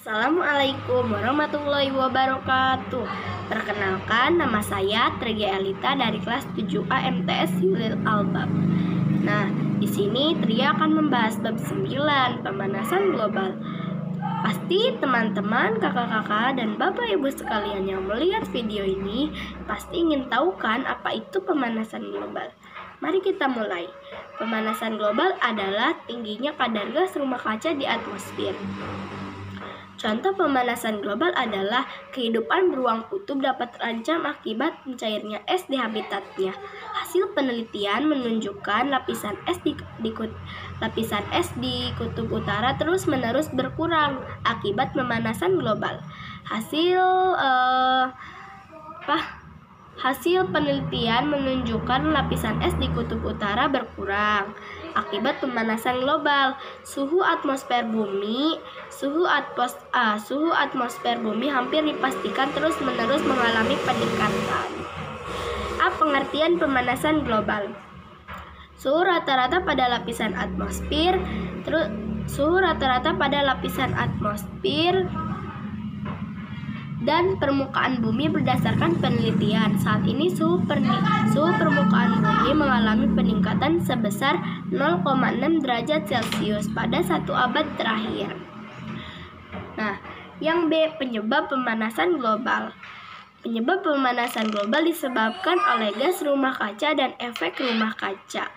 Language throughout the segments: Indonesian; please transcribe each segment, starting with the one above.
Assalamualaikum warahmatullahi wabarakatuh. Perkenalkan, nama saya Tria Elita dari kelas 7A MTS Yulil Albab. Nah, di sini Tria akan membahas bab 9, pemanasan global. Pasti teman-teman, kakak-kakak, dan bapak ibu sekalian yang melihat video ini pasti ingin tahu kan apa itu pemanasan global. Mari kita mulai. Pemanasan global adalah tingginya kadar gas rumah kaca di atmosfer. Contoh pemanasan global adalah kehidupan beruang kutub dapat terancam akibat mencairnya es di habitatnya. Hasil penelitian menunjukkan lapisan es di kutub utara terus-menerus berkurang akibat pemanasan global. Hasil penelitian menunjukkan lapisan es di kutub utara berkurang akibat pemanasan global. Suhu atmosfer bumi hampir dipastikan terus-menerus mengalami peningkatan. Pengertian pemanasan global. Suhu rata-rata pada lapisan atmosfer dan permukaan bumi berdasarkan penelitian. Saat ini suhu permukaan bumi mengalami peningkatan sebesar 0,6 derajat Celcius pada 1 abad terakhir. Nah, yang B, penyebab pemanasan global. Penyebab pemanasan global disebabkan oleh gas rumah kaca dan efek rumah kaca.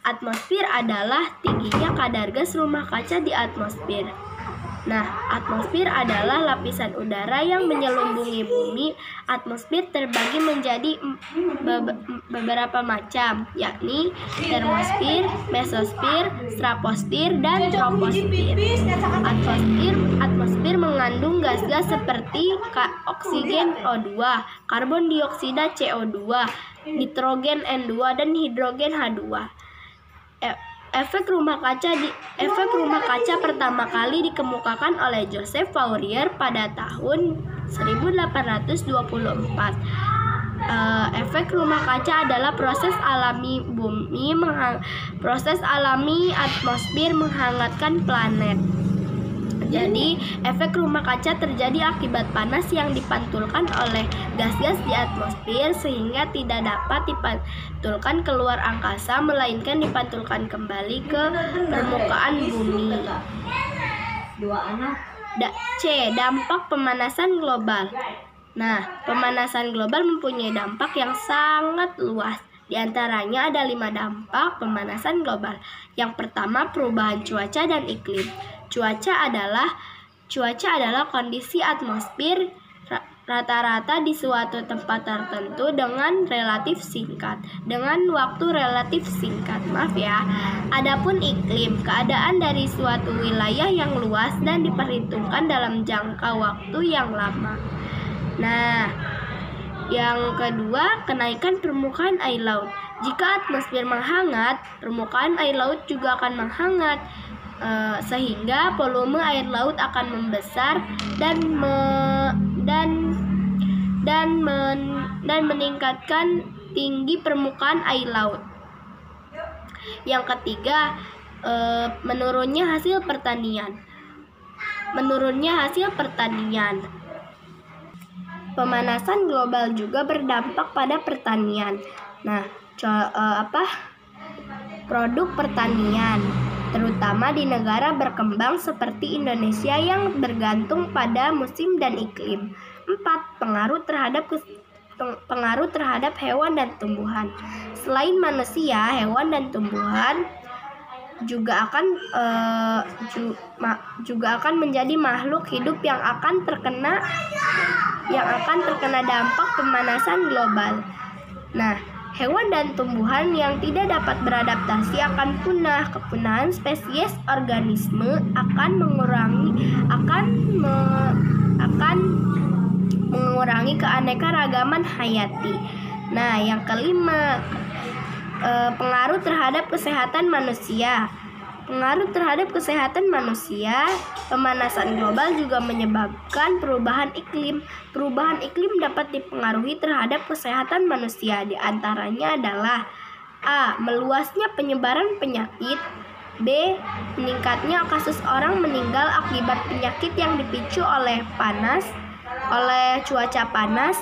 Atmosfer adalah tingginya kadar gas rumah kaca di atmosfer. Nah, atmosfer adalah lapisan udara yang menyelubungi bumi. Atmosfer terbagi menjadi beberapa macam, yakni termosfer, mesosfer, troposfer, dan troposfer. Atmosfer mengandung gas-gas seperti oksigen O2, karbon dioksida CO2, nitrogen N2, dan hidrogen H2. Efek rumah kaca pertama kali dikemukakan oleh Joseph Fourier pada tahun 1824. Efek rumah kaca adalah proses alami atmosfer menghangatkan planet. Jadi, efek rumah kaca terjadi akibat panas yang dipantulkan oleh gas-gas di atmosfer sehingga tidak dapat dipantulkan keluar angkasa, melainkan dipantulkan kembali ke permukaan bumi. C. Dampak pemanasan global. Nah, pemanasan global mempunyai dampak yang sangat luas. Di antaranya ada 5 dampak pemanasan global. Yang pertama, perubahan cuaca dan iklim. Cuaca adalah kondisi atmosfer rata-rata di suatu tempat tertentu dengan waktu relatif singkat. Adapun iklim, keadaan dari suatu wilayah yang luas dan diperhitungkan dalam jangka waktu yang lama. Nah, yang kedua, kenaikan permukaan air laut. Jika atmosfer menghangat, permukaan air laut juga akan menghangat. Sehingga volume air laut akan membesar dan meningkatkan tinggi permukaan air laut. Yang ketiga, menurunnya hasil pertanian. Pemanasan global juga berdampak pada pertanian. Nah, produk pertanian, terutama di negara berkembang seperti Indonesia yang bergantung pada musim dan iklim. 4. Pengaruh terhadap hewan dan tumbuhan. Selain manusia, hewan dan tumbuhan juga akan menjadi makhluk hidup yang akan terkena dampak pemanasan global. Nah, hewan dan tumbuhan yang tidak dapat beradaptasi akan punah. Kepunahan spesies organisme akan mengurangi keanekaragaman hayati. Nah, yang kelima, pengaruh terhadap kesehatan manusia. Pemanasan global juga menyebabkan perubahan iklim. Perubahan iklim dapat dipengaruhi terhadap kesehatan manusia. Di antaranya adalah A. Meluasnya penyebaran penyakit. B. Meningkatnya kasus orang meninggal akibat penyakit yang dipicu oleh cuaca panas.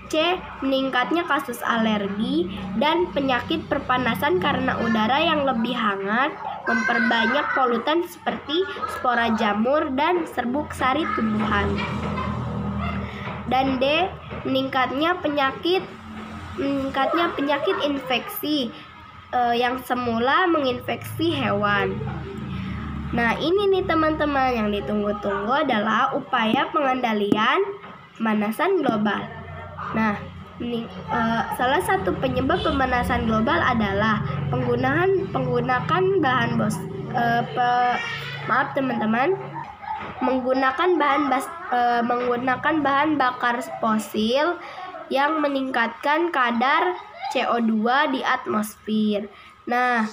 C. Meningkatnya kasus alergi dan penyakit perpanasan karena udara yang lebih hangat memperbanyak polutan seperti spora jamur dan serbuk sari tumbuhan. Dan D. Meningkatnya penyakit infeksi yang semula menginfeksi hewan. Nah, ini nih teman-teman yang ditunggu-tunggu adalah upaya pengendalian pemanasan global. Nah, salah satu penyebab pemanasan global adalah menggunakan bahan bakar fosil yang meningkatkan kadar CO2 di atmosfer. Nah,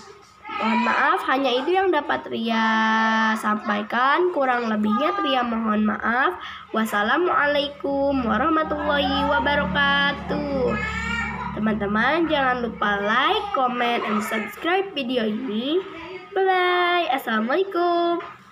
mohon maaf, hanya itu yang dapat Ria sampaikan. Kurang lebihnya Ria mohon maaf. Wassalamualaikum warahmatullahi wabarakatuh. Teman-teman, jangan lupa like, comment, and subscribe video ini. Bye-bye. Assalamualaikum.